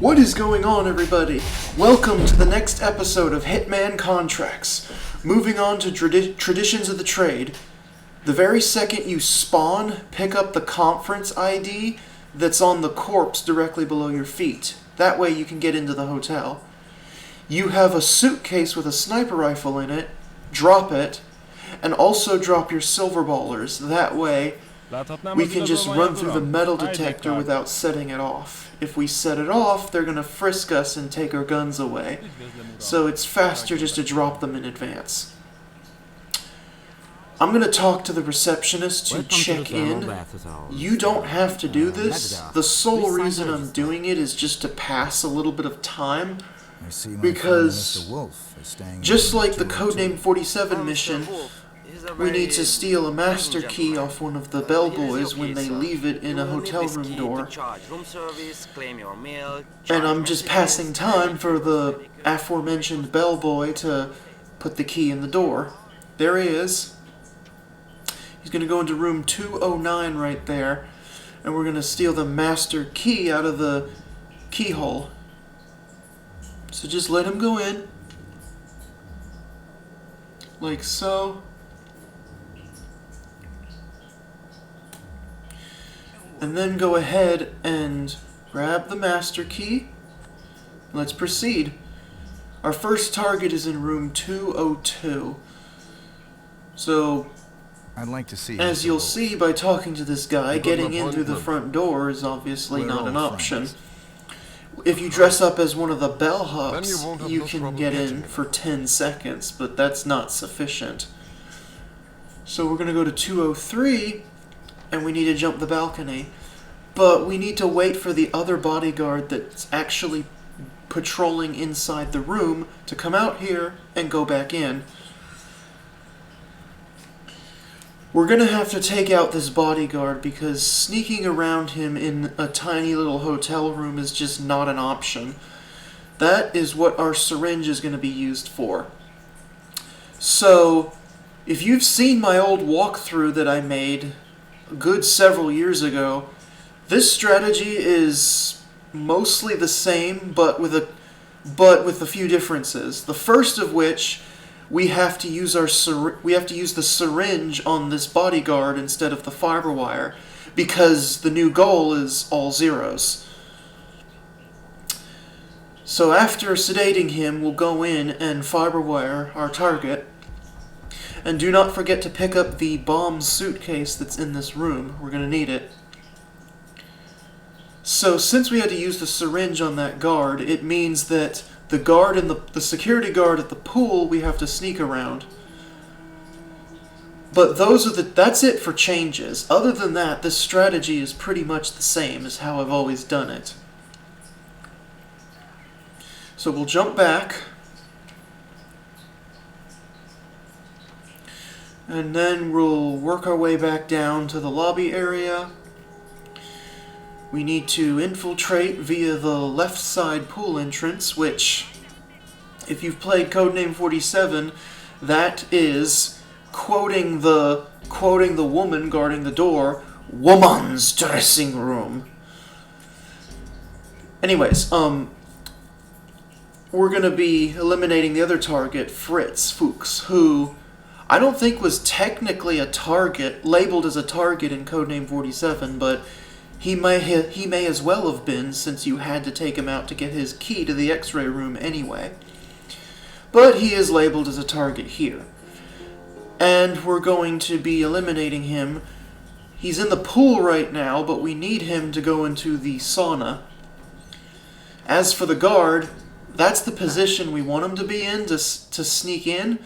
What is going on, everybody? Welcome to the next episode of Hitman Contracts. Moving on to Traditions of the Trade. The very second you spawn, pick up the conference ID that's on the corpse directly below your feet. That way you can get into the hotel. You have a suitcase with a sniper rifle in it. Drop it. And also drop your silver ballers. That way we can just run through the metal detector without setting it off. If we set it off, they're going to frisk us and take our guns away. So it's faster just to drop them in advance. I'm going to talk to the receptionist to check in. You don't have to do this. The sole reason I'm doing it is just to pass a little bit of time. Because just like the Codename 47 mission, we need to steal a master key off one of the bellboys when they leave it in a hotel room door. And I'm just passing time for the aforementioned bellboy to put the key in the door. There he is. He's going to go into room 209 right there, and we're going to steal the master key out of the keyhole. So just let him go in. Like so. And then go ahead and grab the master key. Let's proceed. Our first target is in room 202. So, I'd like to see as you'll see by talking to this guy, getting in through the front door is obviously not an option. If you dress up as one of the bellhops, you can get in for 10 seconds, but that's not sufficient. So we're going to go to 203, and we need to jump the balcony. But we need to wait for the other bodyguard that's actually patrolling inside the room to come out here and go back in. We're going to have to take out this bodyguard because sneaking around him in a tiny little hotel room is just not an option. That is what our syringe is going to be used for. So, if you've seen my old walkthrough that I made a good several years ago, this strategy is mostly the same, but with a few differences. The first of which, we have to use the syringe on this bodyguard instead of the fiber wire, because the new goal is all zeros. So after sedating him, we'll go in and fiber wire our target. And do not forget to pick up the bomb suitcase that's in this room. We're going to need it. So since we had to use the syringe on that guard, it means that the guard and the security guard at the pool we have to sneak around. But that's it for changes. Other than that, this strategy is pretty much the same as how I've always done it. So we'll jump back. And then we'll work our way back down to the lobby area. We need to infiltrate via the left side pool entrance, which, if you've played Codename 47, that is quoting the woman guarding the door, "Woman's dressing room." Anyways, we're gonna be eliminating the other target, Fritz Fuchs, who I don't think was technically labeled as a target in Codename 47, but he may as well have been, since you had to take him out to get his key to the X-ray room anyway. But he is labeled as a target here. And we're going to be eliminating him. He's in the pool right now, but we need him to go into the sauna. As for the guard, that's the position we want him to be in to sneak in,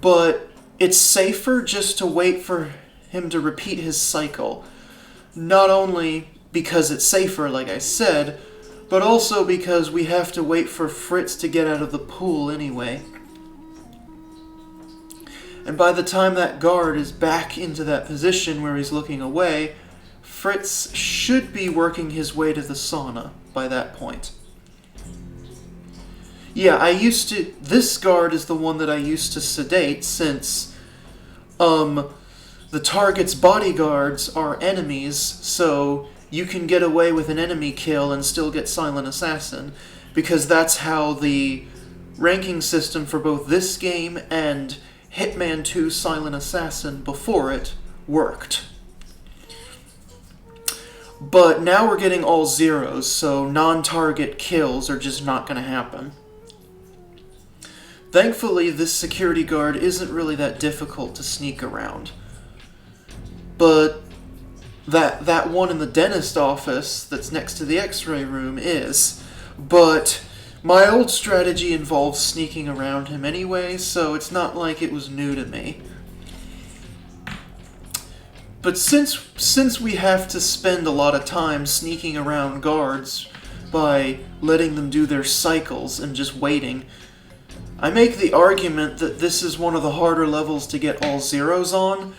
but it's safer just to wait for him to repeat his cycle. Not only because it's safer, like I said, but also because we have to wait for Fritz to get out of the pool anyway. And by the time that guard is back into that position where he's looking away, Fritz should be working his way to the sauna by that point. Yeah, this guard is the one that I used to sedate, since, the target's bodyguards are enemies, so you can get away with an enemy kill and still get Silent Assassin, because that's how the ranking system for both this game and Hitman 2 Silent Assassin before it worked. But now we're getting all zeros, so non-target kills are just not going to happen. Thankfully, this security guard isn't really that difficult to sneak around. But that one in the dentist office that's next to the x-ray room is. But my old strategy involves sneaking around him anyway, so it's not like it was new to me. But since we have to spend a lot of time sneaking around guards by letting them do their cycles and just waiting, I make the argument that this is one of the harder levels to get all zeros on,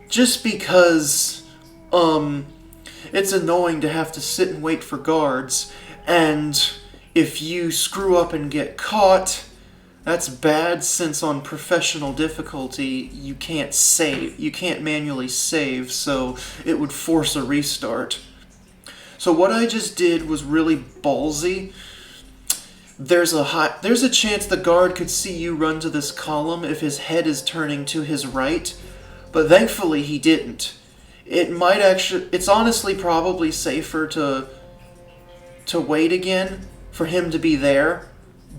just because, it's annoying to have to sit and wait for guards, and if you screw up and get caught, that's bad, since on professional difficulty you can't save, you can't manually save, so it would force a restart. So what I just did was really ballsy. There's a chance the guard could see you run to this column if his head is turning to his right, but thankfully he didn't. It's honestly probably safer to wait again for him to be there,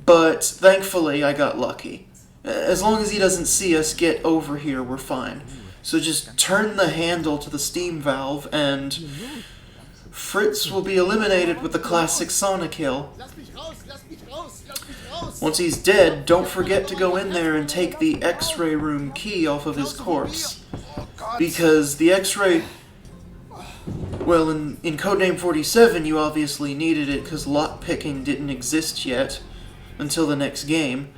but thankfully I got lucky. As long as he doesn't see us get over here, we're fine. So just turn the handle to the steam valve and Fritz will be eliminated with the classic Sonic kill. Once he's dead, don't forget to go in there and take the x-ray room key off of his corpse. Because the x-ray... Well, in Codename 47 you obviously needed it because lockpicking didn't exist yet until the next game.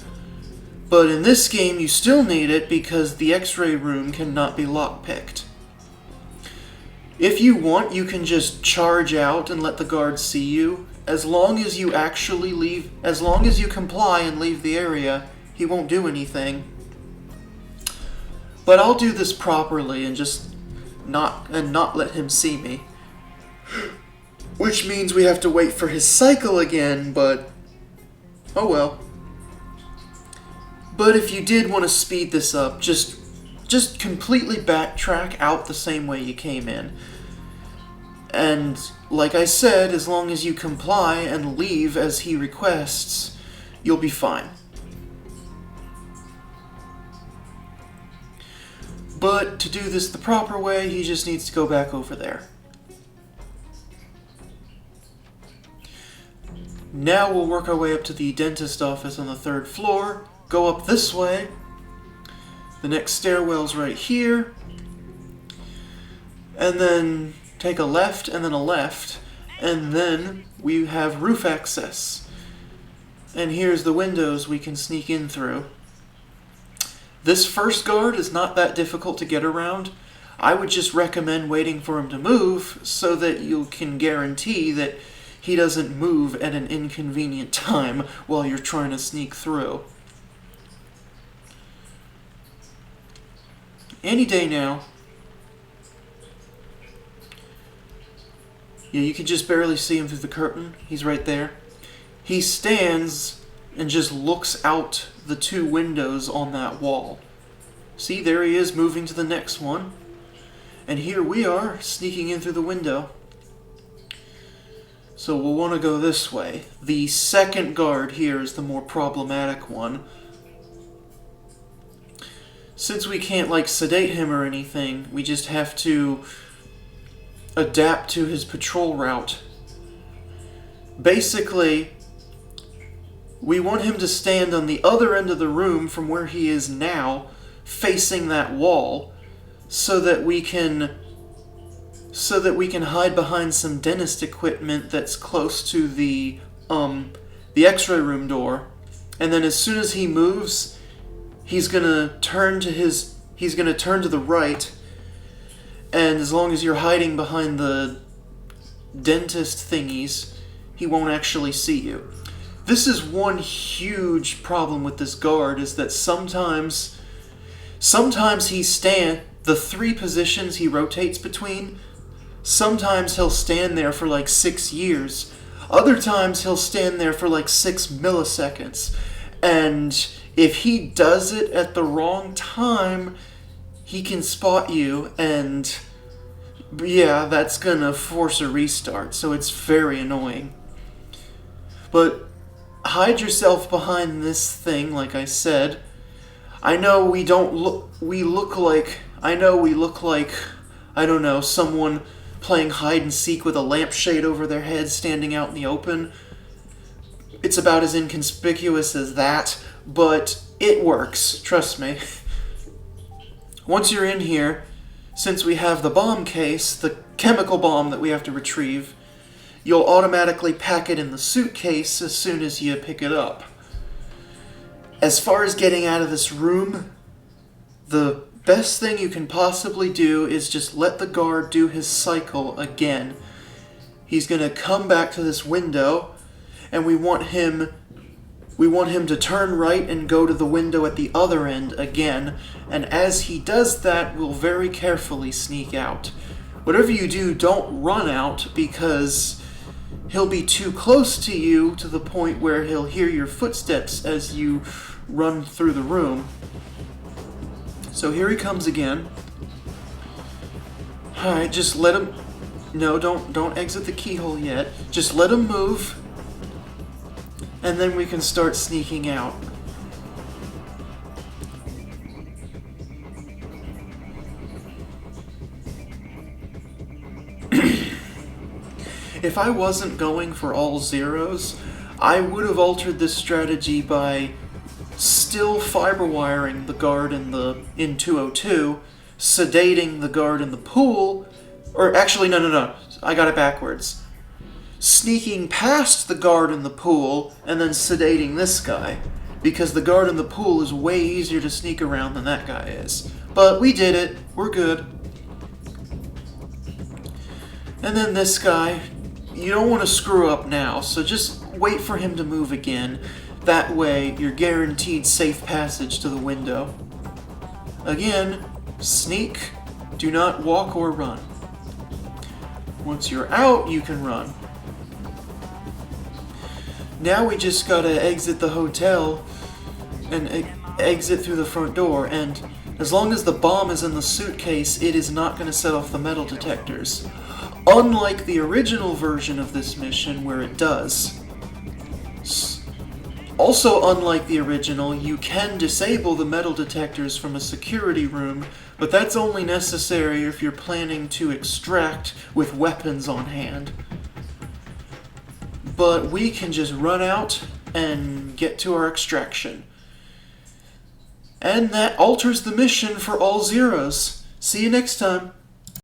But in this game you still need it because the x-ray room cannot be lockpicked. If you want, you can just charge out and let the guards see you. As long as you comply and leave the area, he won't do anything. But I'll do this properly and just not let him see me. Which means we have to wait for his cycle again, but oh well. But if you did want to speed this up, just completely backtrack out the same way you came in. And like I said, as long as you comply and leave as he requests, you'll be fine. But to do this the proper way, he just needs to go back over there. Now we'll work our way up to the dentist office on the 3rd floor, go up this way. The next stairwell's right here. And then take a left and then a left. And then we have roof access. And here's the windows we can sneak in through. This first guard is not that difficult to get around. I would just recommend waiting for him to move so that you can guarantee that he doesn't move at an inconvenient time while you're trying to sneak through. Any day now. Yeah, you can just barely see him through the curtain. He's right there. He stands and just looks out the 2 windows on that wall. See, there he is moving to the next one. And here we are, sneaking in through the window. So we'll want to go this way. The second guard here is the more problematic one. Since we can't, like, sedate him or anything, we just have to adapt to his patrol route. Basically, we want him to stand on the other end of the room from where he is now, facing that wall, so that we can hide behind some dentist equipment that's close to the x-ray room door. And then as soon as he moves, he's gonna turn to the right, and as long as you're hiding behind the dentist thingies, he won't actually see you. This is one huge problem with this guard, is that sometimes the 3 positions he rotates between, Sometimes he'll stand there for like 6 years. Other times he'll stand there for like 6 milliseconds. And if he does it at the wrong time, he can spot you, and yeah, that's gonna force a restart, so it's very annoying. But hide yourself behind this thing, like I said. I know we look like, I don't know, someone playing hide and seek with a lampshade over their head standing out in the open. It's about as inconspicuous as that, but it works, trust me. Once you're in here, since we have the bomb case, the chemical bomb that we have to retrieve, you'll automatically pack it in the suitcase as soon as you pick it up. As far as getting out of this room, the best thing you can possibly do is just let the guard do his cycle again. He's going to come back to this window, and we want him to turn right and go to the window at the other end again, and as he does that, we'll very carefully sneak out. Whatever you do, don't run out, because he'll be too close to you to the point where he'll hear your footsteps as you run through the room. So here he comes again. Alright, just let him... No, don't exit the keyhole yet. Just let him move, and then we can start sneaking out. If I wasn't going for all zeros, I would have altered this strategy by still fiber wiring the guard in 202, sedating the guard in the pool, or actually no, I got it backwards. Sneaking past the guard in the pool and then sedating this guy, because the guard in the pool is way easier to sneak around than that guy is. But we did it. We're good. And then this guy, you don't want to screw up now, so just wait for him to move again. That way, you're guaranteed safe passage to the window. Again, sneak, do not walk or run. Once you're out, you can run. Now we just gotta exit the hotel and exit through the front door, and as long as the bomb is in the suitcase, it is not gonna set off the metal detectors. Unlike the original version of this mission, where it does. Also, unlike the original, you can disable the metal detectors from a security room, but that's only necessary if you're planning to extract with weapons on hand. But we can just run out and get to our extraction. And that alters the mission for all zeros. See you next time.